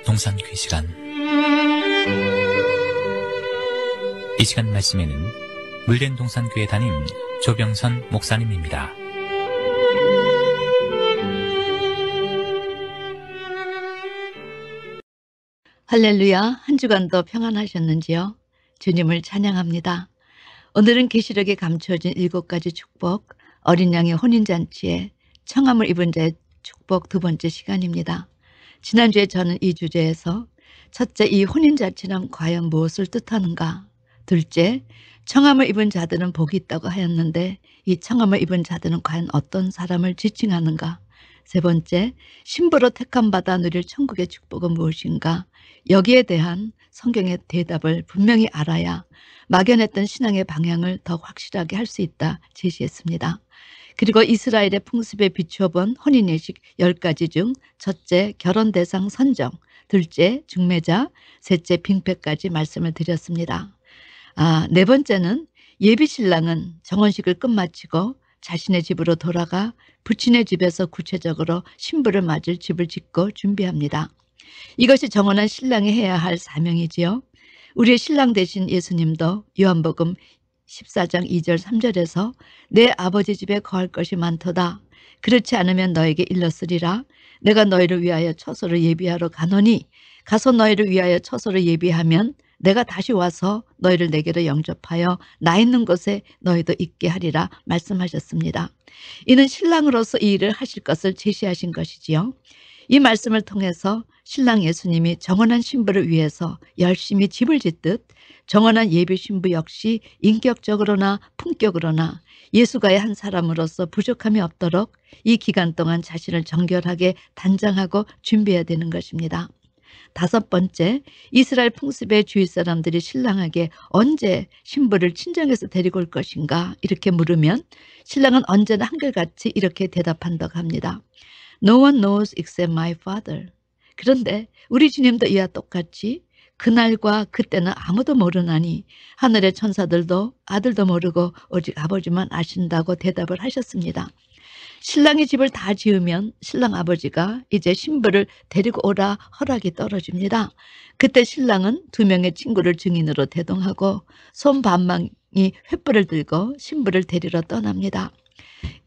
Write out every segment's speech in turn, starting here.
동산귀 시간. 이 시간 말씀에는 물된 동산교회 담임 조병선 목사님입니다. 할렐루야. 한 주간도 평안하셨는지요? 주님을 찬양합니다. 오늘은 계시록에 감추어진 7가지 축복, 어린 양의 혼인잔치에 청함을 입은 자의 축복 두 번째 시간입니다. 지난주에 저는 이 주제에서 첫째, 이 혼인잔치는 과연 무엇을 뜻하는가? 둘째, 청함을 입은 자들은 복이 있다고 하였는데 이 청함을 입은 자들은 과연 어떤 사람을 지칭하는가? 세 번째, 신부로 택함받아 누릴 천국의 축복은 무엇인가? 여기에 대한 성경의 대답을 분명히 알아야 막연했던 신앙의 방향을 더 확실하게 할 수 있다 제시했습니다. 그리고 이스라엘의 풍습에 비추어 본 혼인예식 10가지 중 첫째, 결혼 대상 선정, 둘째, 중매자, 셋째, 빙패까지 말씀을 드렸습니다. 네 번째는 예비신랑은 정혼식을 끝마치고 자신의 집으로 돌아가 부친의 집에서 구체적으로 신부를 맞을 집을 짓고 준비합니다. 이것이 정혼한 신랑이 해야 할 사명이지요. 우리의 신랑 되신 예수님도 요한복음 14장 2절 3절에서 내 아버지 집에 거할 것이 많도다. 그렇지 않으면 너에게 일렀으리라. 내가 너희를 위하여 처소를 예비하러 가노니 가서 너희를 위하여 처소를 예비하면 내가 다시 와서 너희를 내게로 영접하여 나 있는 곳에 너희도 있게 하리라 말씀하셨습니다. 이는 신랑으로서 이 일을 하실 것을 제시하신 것이지요. 이 말씀을 통해서 신랑 예수님이 정혼한 신부를 위해서 열심히 집을 짓듯 정혼한 예비 신부 역시 인격적으로나 품격으로나 예수가의 한 사람으로서 부족함이 없도록 이 기간 동안 자신을 정결하게 단장하고 준비해야 되는 것입니다. 다섯 번째, 이스라엘 풍습의 주위 사람들이 신랑에게 언제 신부를 친정에서 데리고 올 것인가 이렇게 물으면 신랑은 언제나 한결같이 이렇게 대답한다고 합니다. No one knows except my father. 그런데 우리 주님도 이와 똑같이 그날과 그때는 아무도 모르나니 하늘의 천사들도 아들도 모르고 오직 아버지만 아신다고 대답을 하셨습니다. 신랑이 집을 다 지으면 신랑 아버지가 이제 신부를 데리고 오라 허락이 떨어집니다. 그때 신랑은 2명의 친구를 증인으로 대동하고 손 반망이 횃불을 들고 신부를 데리러 떠납니다.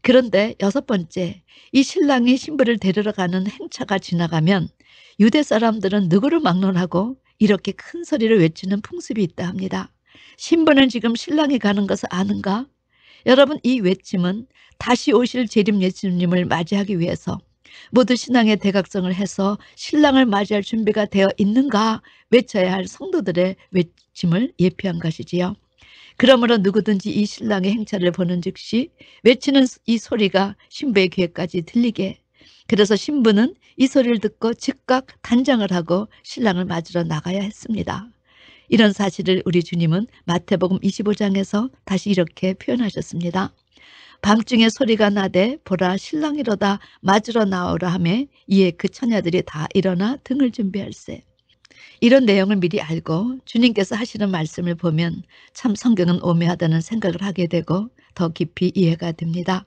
그런데 여섯 번째, 이 신랑이 신부를 데리러 가는 행차가 지나가면 유대 사람들은 누구를 막론하고 이렇게 큰 소리를 외치는 풍습이 있다 합니다. 신부는 지금 신랑이 가는 것을 아는가? 여러분, 이 외침은 다시 오실 재림 예수님을 맞이하기 위해서 모두 신앙의 대각성을 해서 신랑을 맞이할 준비가 되어 있는가 외쳐야 할 성도들의 외침을 예표한 것이지요. 그러므로 누구든지 이 신랑의 행차를 보는 즉시 외치는 이 소리가 신부의 귀에까지 들리게, 그래서 신부는 이 소리를 듣고 즉각 단장을 하고 신랑을 맞으러 나가야 했습니다. 이런 사실을 우리 주님은 마태복음 25장에서 다시 이렇게 표현하셨습니다. 밤중에 소리가 나되 보라 신랑이로다 맞으러 나오라 하매 이에 그 처녀들이 다 일어나 등을 준비할세. 이런 내용을 미리 알고 주님께서 하시는 말씀을 보면 참 성경은 오묘하다는 생각을 하게 되고 더 깊이 이해가 됩니다.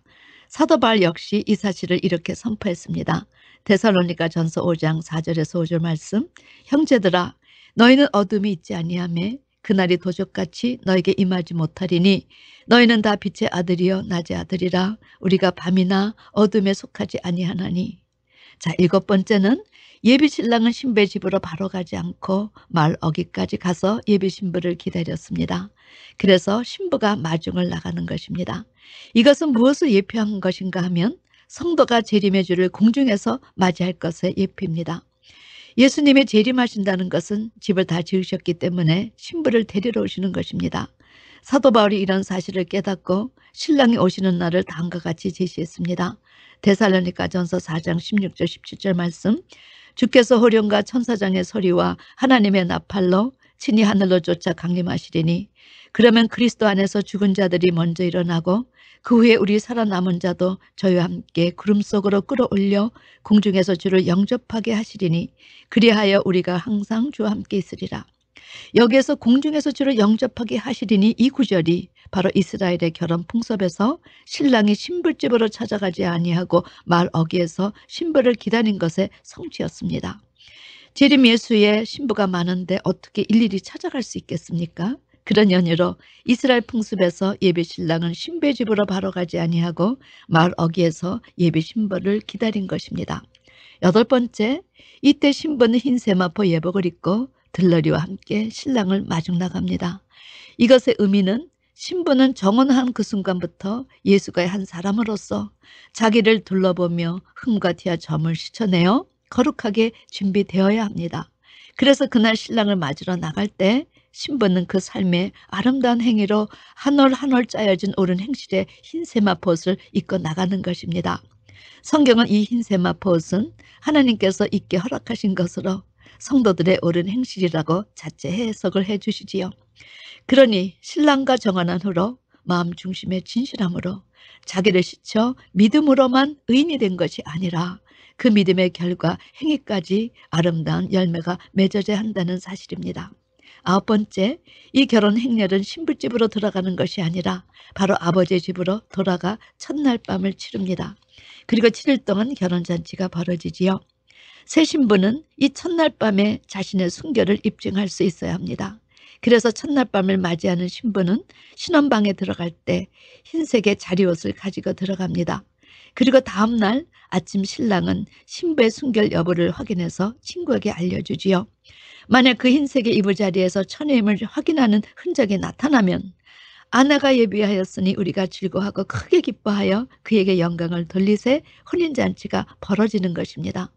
사도 바울 역시 이 사실을 이렇게 선포했습니다. 데살로니가 전서 5장 4절에서 5절 말씀. 형제들아, 너희는 어둠이 있지 아니하매 그날이 도적같이 너에게 임하지 못하리니 너희는 다 빛의 아들이요 낮의 아들이라. 우리가 밤이나 어둠에 속하지 아니하나니. 자, 7번째는 예비 신랑은 신부의 집으로 바로 가지 않고 마을 어귀까지 가서 예비 신부를 기다렸습니다. 그래서 신부가 마중을 나가는 것입니다. 이것은 무엇을 예표한 것인가 하면 성도가 재림의 주를 공중에서 맞이할 것의 예표입니다. 예수님이 재림하신다는 것은 집을 다 지으셨기 때문에 신부를 데리러 오시는 것입니다. 사도 바울이 이런 사실을 깨닫고 신랑이 오시는 날을 다음과 같이 제시했습니다. 데살로니가 전서 4장 16절 17절 말씀. 주께서 호령과 천사장의 소리와 하나님의 나팔로 친히 하늘로 쫓아 강림하시리니 그러면 그리스도 안에서 죽은 자들이 먼저 일어나고 그 후에 우리 살아남은 자도 저희와 함께 구름 속으로 끌어올려 공중에서 주를 영접하게 하시리니 그리하여 우리가 항상 주와 함께 있으리라. 여기에서 공중에서 주를 영접하게 하시리니 이 구절이 바로 이스라엘의 결혼 풍습에서 신랑이 신부집으로 찾아가지 아니하고 말 어귀에서 신부를 기다린 것의 성취였습니다. 재림 예수의 신부가 많은데 어떻게 일일이 찾아갈 수 있겠습니까? 그런 연유로 이스라엘 풍습에서 예배 신랑은 신부의 집으로 바로 가지 아니하고 마을 어귀에서 예배 신부를 기다린 것입니다. 8번째, 이때 신부는 흰 세마포 예복을 입고 들러리와 함께 신랑을 마중 나갑니다. 이것의 의미는 신부는 정혼한 그 순간부터 예수가의 한 사람으로서 자기를 둘러보며 흠과 티와 점을 씻어내어 거룩하게 준비되어야 합니다. 그래서 그날 신랑을 맞으러 나갈 때 신부는 그 삶의 아름다운 행위로 한 올 한 올 짜여진 오른 행실의 흰 세마포옷을 입고 나가는 것입니다. 성경은 이 흰 세마포옷은 하나님께서 입게 허락하신 것으로 성도들의 옳은 행실이라고 자체 해석을 해주시지요. 그러니 신랑과 정혼한 후로 마음 중심의 진실함으로 자기를 씻어 믿음으로만 의인이 된 것이 아니라 그 믿음의 결과 행위까지 아름다운 열매가 맺어져야 한다는 사실입니다. 9번째, 이 결혼 행렬은 신부집으로 돌아가는 것이 아니라 바로 아버지의 집으로 돌아가 첫날 밤을 치릅니다. 그리고 7일 동안 결혼잔치가 벌어지지요. 새 신부는 이 첫날 밤에 자신의 순결을 입증할 수 있어야 합니다. 그래서 첫날 밤을 맞이하는 신부는 신혼방에 들어갈 때 흰색의 자리옷을 가지고 들어갑니다. 그리고 다음날 아침 신랑은 신부의 순결 여부를 확인해서 친구에게 알려주지요. 만약 그 흰색의 이부자리에서 천혜임을 확인하는 흔적이 나타나면 아내가 예비하였으니 우리가 즐거워하고 크게 기뻐하여 그에게 영광을 돌리세 혼인잔치가 벌어지는 것입니다.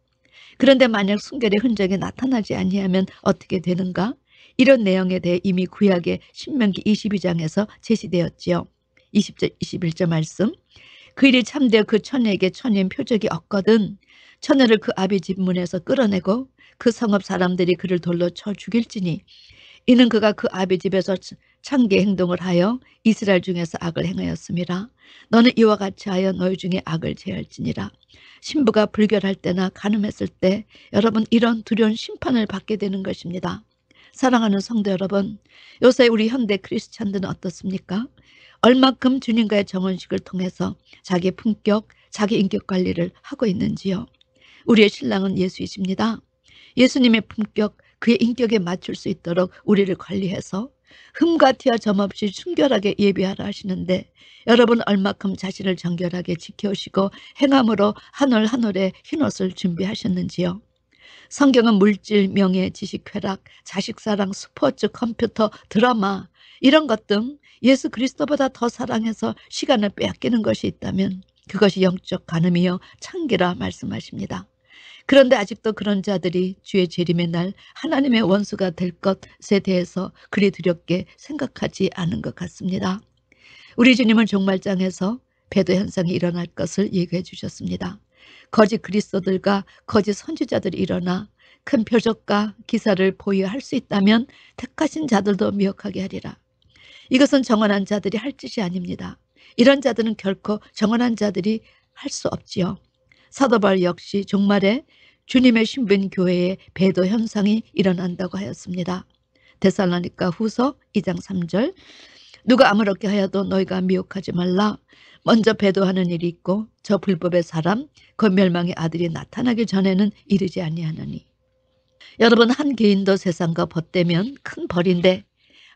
그런데 만약 순결의 흔적이 나타나지 아니하면 어떻게 되는가? 이런 내용에 대해 이미 구약의 신명기 22장에서 제시되었지요. 20절 21절 말씀. 그 일이 참되어 그 처녀에게 천혜인 표적이 없거든 처녀를 그 아비 집 문에서 끌어내고 그 성읍 사람들이 그를 돌로 쳐 죽일지니 이는 그가 그 아비 집에서 창기의 행동을 하여 이스라엘 중에서 악을 행하였음이라. 너는 이와 같이 하여 너희 중에 악을 제할지니라. 신부가 불결할 때나 간음했을 때 여러분 이런 두려운 심판을 받게 되는 것입니다. 사랑하는 성도 여러분, 요새 우리 현대 크리스찬들은 어떻습니까? 얼마큼 주님과의 정혼식을 통해서 자기의 품격, 자기 인격 관리를 하고 있는지요? 우리의 신랑은 예수이십니다. 예수님의 품격, 그의 인격에 맞출 수 있도록 우리를 관리해서 흠과 티와 점 없이 순결하게 예비하라 하시는데 여러분 얼마큼 자신을 정결하게 지켜오시고 행함으로 한 올 한 올의 흰옷을 준비하셨는지요? 성경은 물질, 명예, 지식, 쾌락, 자식사랑, 스포츠, 컴퓨터, 드라마 이런 것 등 예수 그리스도보다 더 사랑해서 시간을 빼앗기는 것이 있다면 그것이 영적 간음이요 창기라 말씀하십니다. 그런데 아직도 그런 자들이 주의 재림의 날 하나님의 원수가 될 것에 대해서 그리 두렵게 생각하지 않은 것 같습니다. 우리 주님은 종말장에서 배도 현상이 일어날 것을 얘기해 주셨습니다. 거짓 그리스도들과 거짓 선지자들이 일어나 큰 표적과 기사를 보유할 수 있다면 택하신 자들도 미혹하게 하리라. 이것은 정언한 자들이 할 짓이 아닙니다. 이런 자들은 결코 정언한 자들이 할 수 없지요. 사도 바울 역시 종말에 주님의 신부인 교회에 배도 현상이 일어난다고 하였습니다. 데살로니가 후서 2장 3절. 누가 아무렇게 하여도 너희가 미혹하지 말라. 먼저 배도하는 일이 있고 저 불법의 사람 그 멸망의 아들이 나타나기 전에는 이르지 아니하느니. 여러분 한 개인도 세상과 벗대면 큰 벌인데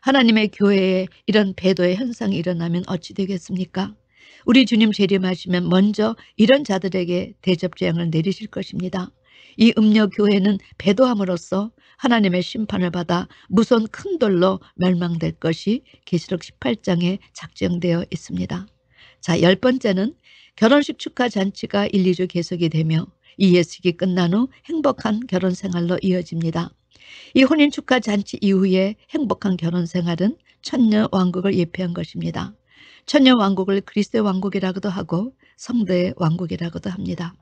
하나님의 교회에 이런 배도의 현상이 일어나면 어찌 되겠습니까? 우리 주님 재림하시면 먼저 이런 자들에게 대접재앙을 내리실 것입니다. 이 음녀교회는 배도함으로써 하나님의 심판을 받아 무서운 큰 돌로 멸망될 것이 계시록 18장에 작정되어 있습니다. 자, 10번째는 결혼식 축하 잔치가 1, 2주 계속이 되며 이 예식이 끝난 후 행복한 결혼 생활로 이어집니다. 이 혼인 축하 잔치 이후에 행복한 결혼 생활은 천년 왕국을 예표한 것입니다. 천년 왕국을 그리스도의 왕국이라고도 하고 성도의 왕국이라고도 합니다.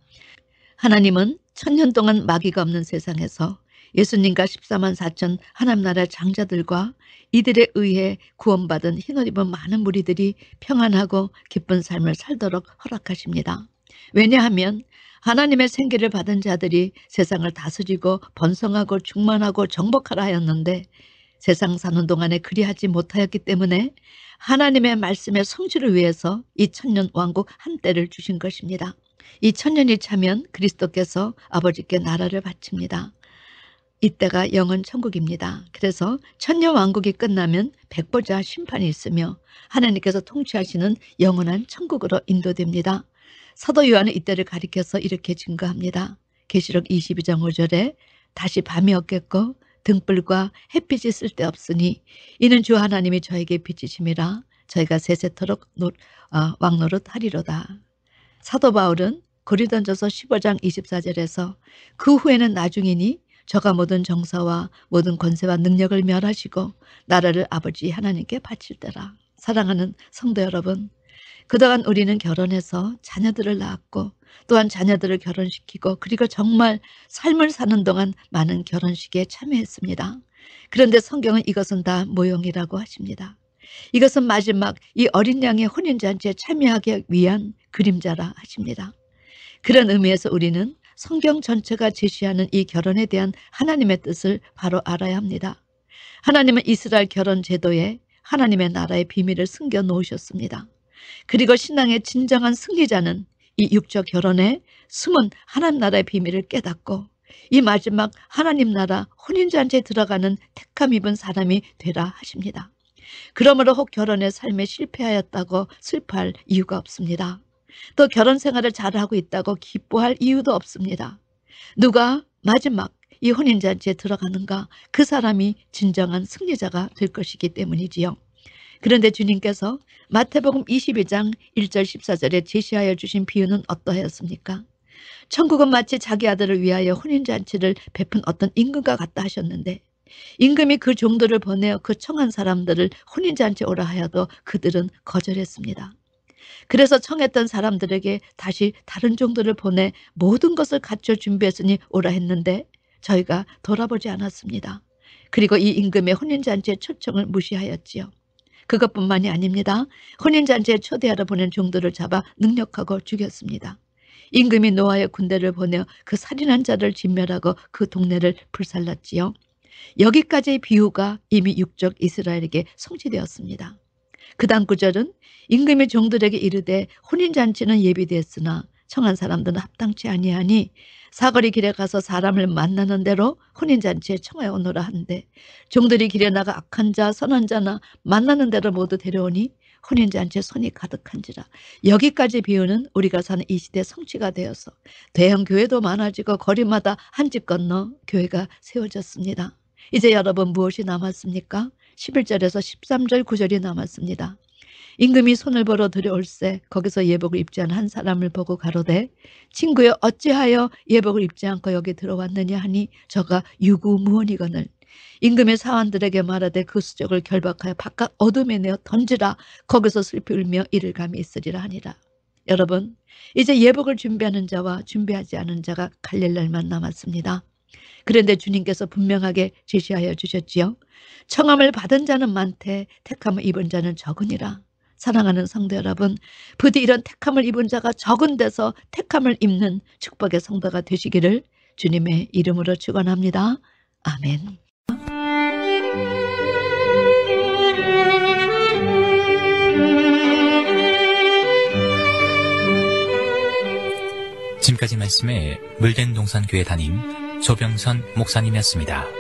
하나님은 천년 동안 마귀가 없는 세상에서 예수님과 14만 4천 하나님 나라 장자들과 이들에 의해 구원받은 흰옷 입은 많은 무리들이 평안하고 기쁜 삶을 살도록 허락하십니다. 왜냐하면 하나님의 생기를 받은 자들이 세상을 다스리고 번성하고 충만하고 정복하라 하였는데 세상 사는 동안에 그리하지 못하였기 때문에 하나님의 말씀의 성취를 위해서 이 천년 왕국 한때를 주신 것입니다. 이 천년이 차면 그리스도께서 아버지께 나라를 바칩니다. 이때가 영원 천국입니다. 그래서 천년왕국이 끝나면 백보자 심판이 있으며 하나님께서 통치하시는 영원한 천국으로 인도됩니다. 사도 요한은 이때를 가리켜서 이렇게 증거합니다. 계시록 22장 5절에 다시 밤이 없겠고 등불과 햇빛이 쓸데없으니 이는 주 하나님이 저에게 빛이심이라 저희가 세세토록 왕노릇하리로다. 사도 바울은 고린도전서 15장 24절에서 그 후에는 나중이니 저가 모든 정사와 모든 권세와 능력을 멸하시고 나라를 아버지 하나님께 바칠 때라. 사랑하는 성도 여러분, 그동안 우리는 결혼해서 자녀들을 낳았고 또한 자녀들을 결혼시키고 그리고 정말 삶을 사는 동안 많은 결혼식에 참여했습니다. 그런데 성경은 이것은 다 모형이라고 하십니다. 이것은 마지막 이 어린 양의 혼인잔치에 참여하기 위한 그림자라 하십니다. 그런 의미에서 우리는 성경 전체가 제시하는 이 결혼에 대한 하나님의 뜻을 바로 알아야 합니다. 하나님은 이스라엘 결혼 제도에 하나님의 나라의 비밀을 숨겨 놓으셨습니다. 그리고 신앙의 진정한 승리자는 이 육적 결혼에 숨은 하나님 나라의 비밀을 깨닫고 이 마지막 하나님 나라 혼인잔치에 들어가는 택함 입은 사람이 되라 하십니다. 그러므로 혹 결혼의 삶에 실패하였다고 슬퍼할 이유가 없습니다. 또 결혼 생활을 잘하고 있다고 기뻐할 이유도 없습니다. 누가 마지막 이 혼인잔치에 들어가는가, 그 사람이 진정한 승리자가 될 것이기 때문이지요. 그런데 주님께서 마태복음 22장 1절 14절에 제시하여 주신 비유는 어떠하였습니까? 천국은 마치 자기 아들을 위하여 혼인잔치를 베푼 어떤 임금과 같다 하셨는데 임금이 그 종들을 보내어 그 청한 사람들을 혼인잔치에 오라 하여도 그들은 거절했습니다. 그래서 청했던 사람들에게 다시 다른 종들을 보내 모든 것을 갖춰 준비했으니 오라 했는데 저희가 돌아보지 않았습니다. 그리고 이 임금의 혼인잔치의 초청을 무시하였지요. 그것뿐만이 아닙니다. 혼인잔치에 초대하러 보낸 종들을 잡아 능력하고 죽였습니다. 임금이 노아의 군대를 보내어 그 살인한 자를 진멸하고 그 동네를 불살랐지요. 여기까지의 비유가 이미 육적 이스라엘에게 성취되었습니다. 그 다음 구절은 임금이 종들에게 이르되 혼인잔치는 예비되었으나 청한 사람들은 합당치 아니하니 사거리 길에 가서 사람을 만나는 대로 혼인잔치에 청하여 오너라 한데 종들이 길에 나가 악한 자 선한 자나 만나는 대로 모두 데려오니 혼인잔치에 손이 가득한지라. 여기까지 비유는 우리가 사는 이 시대 성취가 되어서 대형 교회도 많아지고 거리마다 한 집 건너 교회가 세워졌습니다. 이제 여러분 무엇이 남았습니까? 11절에서 13절 9절이 남았습니다. 임금이 손을 벌어 들여올세 거기서 예복을 입지 않은 한 사람을 보고 가로되 친구여 어찌하여 예복을 입지 않고 여기 들어왔느냐 하니 저가 유구무원이거늘 임금의 사환들에게 말하되 그 수족을 결박하여 바깥 어둠에 내어 던지라 거기서 슬피 울며 이를 감이 있으리라 하니라. 여러분 이제 예복을 준비하는 자와 준비하지 않은 자가 갈릴 날만 남았습니다. 그런데 주님께서 분명하게 제시하여 주셨지요. 청함을 받은 자는 많되 택함을 입은 자는 적으니라. 사랑하는 성도 여러분, 부디 이런 택함을 입은 자가 적은 데서 택함을 입는 축복의 성도가 되시기를 주님의 이름으로 축원합니다. 아멘. 지금까지 말씀에 물된 동산교회 담임 조병선 목사님이었습니다.